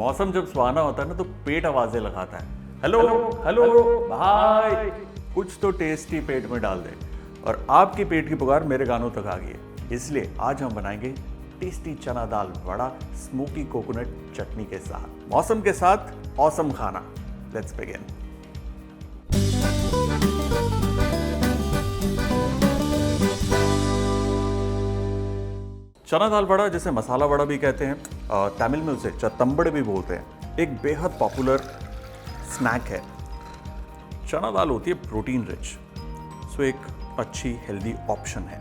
मौसम जब सुहाना होता है ना तो पेट आवाजें लगाता है। हेलो हेलो भाई, कुछ तो टेस्टी पेट में डाल दे। और आपके पेट की पुकार मेरे गानों तक आ गई है, इसलिए आज हम बनाएंगे टेस्टी चना दाल वड़ा स्मोकी कोकोनट चटनी के साथ, मौसम के साथ औसम खाना। Let's begin. चना दाल वड़ा, जिसे मसाला वड़ा भी कहते हैं, तमिल में उसे चतंबड़ भी बोलते हैं, एक बेहद पॉपुलर स्नैक है। चना दाल होती है प्रोटीन रिच, सो एक अच्छी हेल्दी ऑप्शन है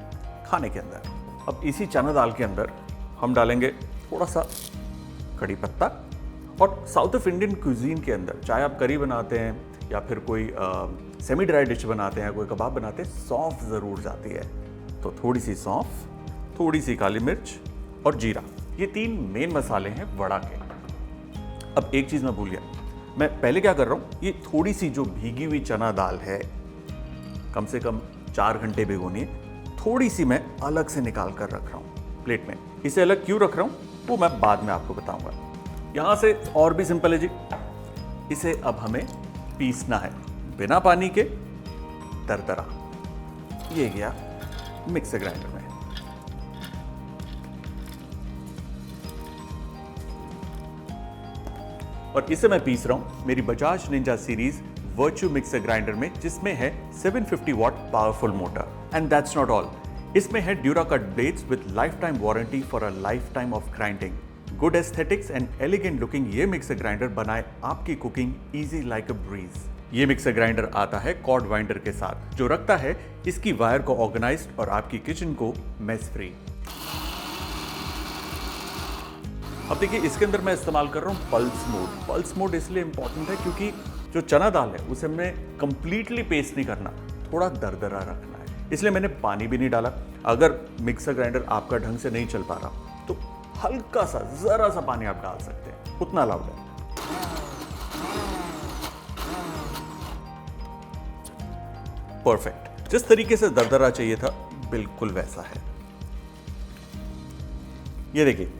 खाने के अंदर। अब इसी चना दाल के अंदर हम डालेंगे थोड़ा सा कड़ी पत्ता, और साउथ ऑफ इंडियन क्यूजीन के अंदर चाहे आप करी बनाते हैं या फिर कोई सेमी ड्राई डिश बनाते हैं, कोई कबाब बनाते हैं, सौंफ ज़रूर जाती है। तो थोड़ी सी सौंफ, थोड़ी सी काली मिर्च और जीरा, ये 3 मेन मसाले हैं वड़ा के। अब एक चीज़ मैं भूल गया, मैं पहले क्या कर रहा हूँ, ये थोड़ी सी जो भीगी हुई चना दाल है, कम से कम 4 घंटे भिगोनी है, थोड़ी सी मैं अलग से निकाल कर रख रहा हूँ प्लेट में। इसे अलग क्यों रख रहा हूँ वो मैं बाद में आपको बताऊँगा। यहाँ से और भी सिंपल है जी, इसे अब हमें पीसना है बिना पानी के, दरदरा। ये गया मिक्सर ग्राइंडर में। और इसे मैं पीस रहा हूं मेरी Bajaj Ninja series virtue mixer grinder में, जिसमें है 750 what powerful motor. And that's not all, इसमें है dura cut blades with life time warranty for a life time of grinding. Good aesthetics and elegant looking ये mixer grinder बनाए आपकी cooking easy like a breeze. ये mixer grinder आता है cord winder के साथ, जो रखता है इसकी वायर को ऑर्गेनाइज्ड और आपकी किचन को मेस फ्री। अब देखिए, इसके अंदर मैं इस्तेमाल कर रहा हूँ पल्स मोड। पल्स मोड इसलिए इंपॉर्टेंट है क्योंकि जो चना दाल है उसे हमें कंप्लीटली पेस्ट नहीं करना, थोड़ा दरदरा रखना है, इसलिए मैंने पानी भी नहीं डाला। अगर मिक्सर ग्राइंडर आपका ढंग से नहीं चल पा रहा तो हल्का सा, जरा सा पानी आप डाल सकते हैं, उतना अलाउड है। परफेक्ट, जिस तरीके से दरदरा चाहिए था बिल्कुल वैसा है। ये देखिए,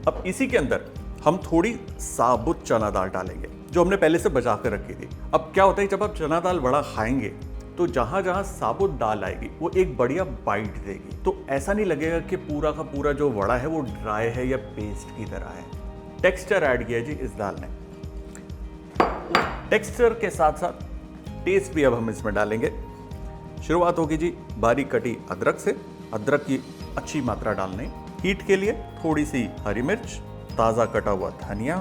अब इसी के अंदर हम थोड़ी साबुत चना दाल डालेंगे जो हमने पहले से बचा कर रखी थी। अब क्या होता है, जब आप चना दाल वड़ा खाएंगे तो जहां जहां साबुत दाल आएगी वो एक बढ़िया बाइट देगी, तो ऐसा नहीं लगेगा कि पूरा का पूरा जो वड़ा है वो ड्राई है या पेस्ट की तरह है। टेक्सचर ऐड किया जी इस दाल ने। टेक्सचर के साथ साथ टेस्ट भी अब हम इसमें डालेंगे। शुरुआत होगी जी बारीक कटी अदरक से। अदरक की अच्छी मात्रा डालने। हीट के लिए थोड़ी सी हरी मिर्च, ताज़ा कटा हुआ धनिया,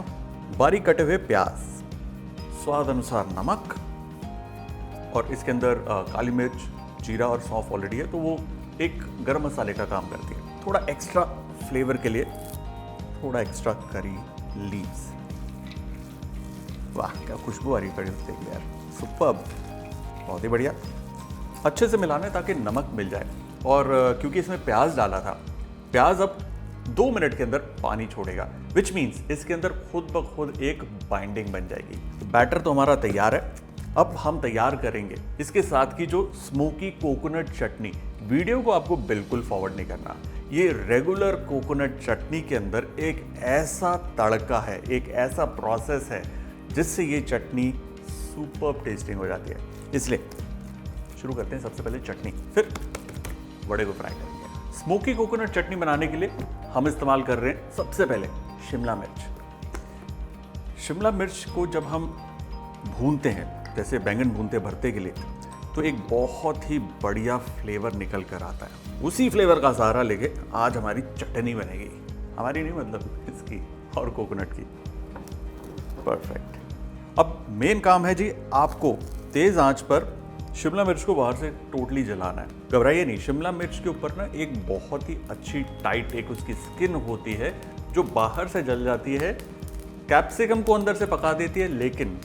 बारीक कटे हुए प्याज, स्वाद अनुसार नमक, और इसके अंदर काली मिर्च, जीरा और सौंफ ऑलरेडी है, तो वो एक गरम मसाले का काम करती है। थोड़ा एक्स्ट्रा फ्लेवर के लिए थोड़ा एक्स्ट्रा करी लीव्स। वाह, क्या खुशबू आ रही पड़ी उससे यार, सुपर्ब, बहुत ही बढ़िया। अच्छे से मिलाना है ताकि नमक मिल जाए। और क्योंकि इसमें प्याज डाला था, प्याज अब 2 मिनट के अंदर पानी छोड़ेगा, विच मीन्स इसके अंदर खुद ब खुद एक बाइंडिंग बन जाएगी। तो बैटर तो हमारा तैयार है। अब हम तैयार करेंगे इसके साथ की जो स्मोकी कोकोनट चटनी। वीडियो को आपको बिल्कुल फॉरवर्ड नहीं करना। ये रेगुलर कोकोनट चटनी के अंदर एक ऐसा तड़का है, एक ऐसा प्रोसेस है जिससे ये चटनी सुपर टेस्टिंग हो जाती है। इसलिए शुरू करते हैं सबसे पहले चटनी, फिर वड़े को फ्राई करेंगे। स्मोकी कोकोनट चटनी बनाने के लिए हम इस्तेमाल कर रहे हैं सबसे पहले शिमला मिर्च। शिमला मिर्च को जब हम भूनते हैं, जैसे बैंगन भूनते भरते के लिए, तो एक बहुत ही बढ़िया फ्लेवर निकल कर आता है। उसी फ्लेवर का सहारा लेके आज हमारी चटनी बनेगी। हमारी नहीं, मतलब इसकी और कोकोनट की। परफेक्ट। अब मेन काम है जी आपको तेज आंच पर शिमला मिर्च को बाहर से टोटली जलाना है। घबराइए नहीं, शिमला मिर्च के ऊपर ना एक बहुत ही अच्छी टाइट एक उसकी स्किन होती है जो बाहर से जल जाती है, कैप्सिकम को अंदर से पका देती है, लेकिन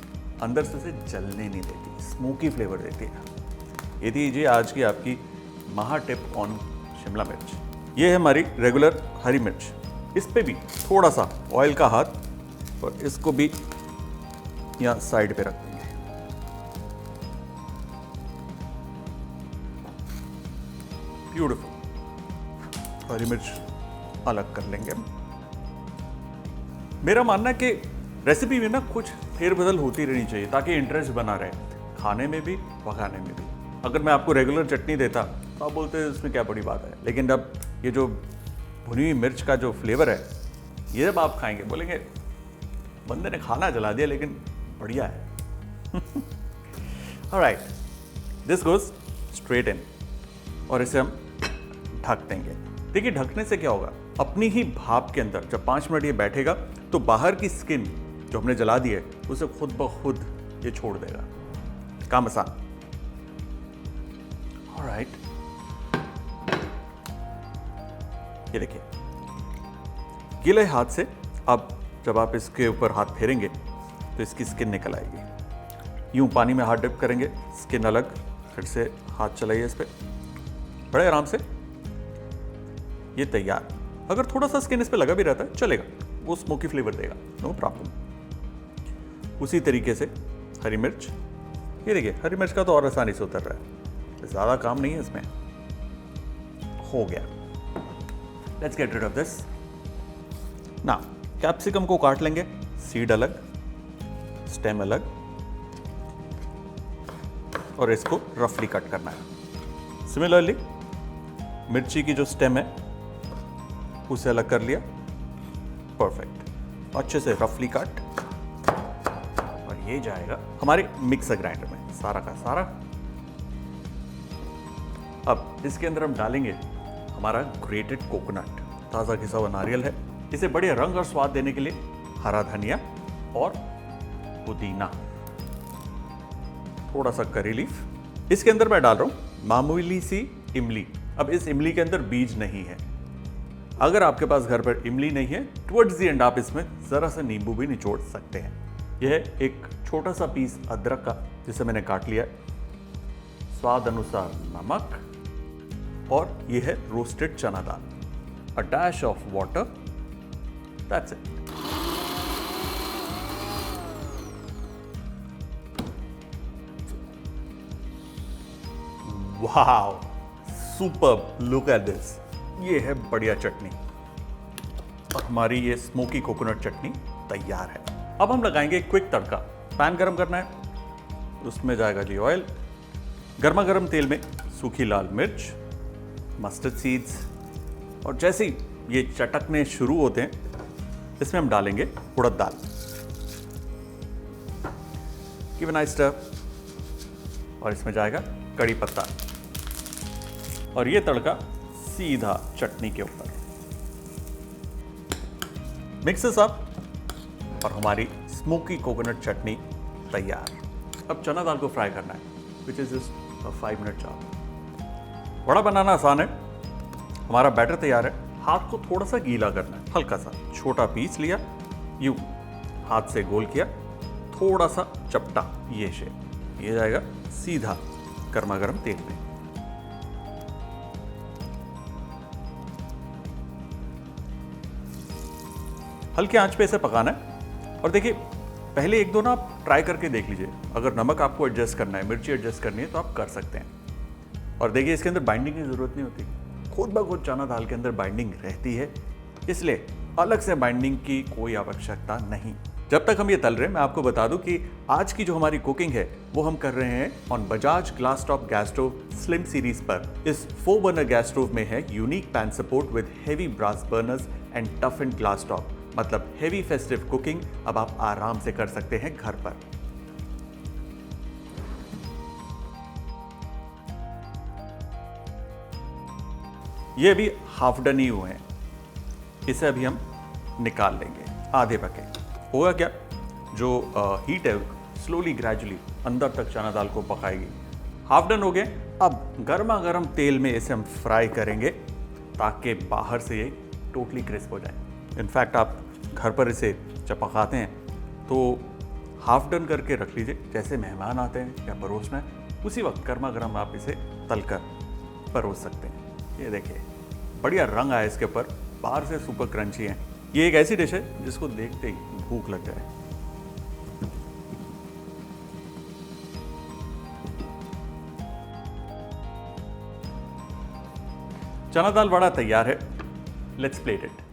अंदर से उसे जलने नहीं देती, स्मोकी फ्लेवर देती है। ये दीजिए आज की आपकी महा टिप ऑन शिमला मिर्च। ये है हमारी रेगुलर हरी मिर्च। इस पे भी थोड़ा सा ऑयल का हाथ, और इसको भी यहाँ साइड पे रख देंगे। ब्यूटीफुल। हरी मिर्च अलग कर लेंगे। मेरा मानना है कि रेसिपी में ना कुछ फेरबदल होती रहनी चाहिए ताकि इंटरेस्ट बना रहे, खाने में भी पकाने में भी। अगर मैं आपको रेगुलर चटनी देता तो आप बोलते इसमें क्या बड़ी बात है, लेकिन अब ये जो भुनी हुई मिर्च का जो फ्लेवर है, ये जब आप खाएंगे बोलेंगे बंदे ने खाना जला दिया लेकिन बढ़िया है। Alright, this goes straight in और इसे हम ढक देंगे। देखिए ढकने से क्या होगा, अपनी ही भाप के अंदर जब 5 मिनट ये बैठेगा तो बाहर की स्किन जो हमने जला दी है उसे खुद ब खुद ये छोड़ देगा। काम आसान। ऑलराइट, ये देखिए गीले हाथ से अब जब आप इसके ऊपर हाथ फेरेंगे तो इसकी स्किन निकल आएगी। यूं पानी में हाथ डिप करेंगे, स्किन अलग, फिर से हाथ चलाइए इस पर बड़े आराम से, ये तैयार। अगर थोड़ा सा स्किन इस पे लगा भी रहता है चलेगा, वो स्मोकी फ्लेवर देगा, नो प्रॉब्लम। उसी तरीके से हरी मिर्च, ये देखिए हरी मिर्च का तो और आसानी से उतर रहा है, ज़्यादा काम नहीं है इसमें। हो गया, let's get rid of this. ना कैप्सिकम को काट लेंगे, सीड अलग, स्टेम अलग, और इसको रफली कट करना है। सिमिलरली मिर्ची की जो स्टेम है उसे अलग कर लिया, परफेक्ट, अच्छे से रफली कट, और ये जाएगा हमारे मिक्सर ग्राइंडर में सारा का सारा। अब इसके अंदर हम डालेंगे हमारा ग्रेटेड कोकोनट, ताज़ा घिसा हुआ नारियल है। इसे बढ़िया रंग और स्वाद देने के लिए हरा धनिया और पुदीना, थोड़ा सा करी लीफ। इसके अंदर मैं डाल रहा हूं मामूली सी इमली। अब इस इमली के अंदर बीज नहीं है। अगर आपके पास घर पर इमली नहीं है, टुवर्ड्स द एंड आप इसमें जरा सा नींबू भी निचोड़ सकते हैं। यह एक छोटा सा पीस अदरक का जिसे मैंने काट लिया, स्वाद अनुसार नमक, और यह है roasted chana dal, a dash of water, that's it. Wow, superb, look at this. ये है बढ़िया चटनी, और हमारी ये स्मोकी कोकोनट चटनी तैयार है। अब हम लगाएंगे एक क्विक तड़का। पैन गरम करना है, उसमें जाएगा जी ऑयल। गर्मा गर्म तेल में सूखी लाल मिर्च, मस्टर्ड सीड्स, और जैसे ही ये चटकने शुरू होते हैं इसमें हम डालेंगे उड़द दाल। गिव अ नाइस स्टर, और इसमें जाएगा कड़ी पत्ता, और ये तड़का सीधा चटनी के ऊपर। मिक्स दिस अप, और हमारी स्मोकी कोकोनट चटनी तैयार। अब चना दाल को फ्राई करना है, which is just a 5 minute job. Vada बनाना आसान है। हमारा बैटर तैयार है। हाथ को थोड़ा सा गीला करना है, हल्का सा छोटा पीस लिया, यूं हाथ से गोल किया, थोड़ा सा चपटा, ये शेप, ये जाएगा सीधा गर्मा गर्म तेल में। हल्के आंच पे इसे पकाना है। और देखिए पहले एक दो ना आप ट्राई करके देख लीजिए, अगर नमक आपको एडजस्ट करना है, मिर्ची एडजस्ट करनी है तो आप कर सकते हैं। और देखिए इसके अंदर बाइंडिंग की जरूरत नहीं होती, खुद ब खुद चना दाल के अंदर बाइंडिंग रहती है, इसलिए अलग से बाइंडिंग की कोई आवश्यकता नहीं। जब तक हम ये तल रहे हैं, मैं आपको बता दूं कि आज की जो हमारी कुकिंग है वो हम कर रहे हैं on Bajaj glass top gas stove slim series पर। इस 4 बर्नर गैस स्टोव में है unique pan support with heavy brass burners and tough and glass top, मतलब हेवी फेस्टिव कुकिंग अब आप आराम से कर सकते हैं घर पर। ये अभी हाफ डन ही हुए हैं, इसे अभी हम निकाल लेंगे आधे पके। होगा क्या, जो हीट है स्लोली ग्रेजुअली अंदर तक चना दाल को पकाएगी। हाफ डन हो गए। अब गर्मा गर्म तेल में इसे हम फ्राई करेंगे ताकि बाहर से ये टोटली क्रिस्प हो जाए। इनफैक्ट आप घर पर इसे जब पकाते हैं तो हाफ डन करके रख लीजिए, जैसे मेहमान आते हैं या परोसना है उसी वक्त गर्मा गर्म आप इसे तलकर परोस सकते हैं। ये देखिए बढ़िया रंग आया इसके ऊपर, बाहर से सुपर क्रंची है। ये एक ऐसी डिश है जिसको देखते ही भूख लग जाए। चना दाल वड़ा तैयार है, लेट्स प्लेट इट।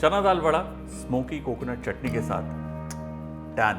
चना दाल वड़ा स्मोकी कोकोनट चटनी के साथ टैन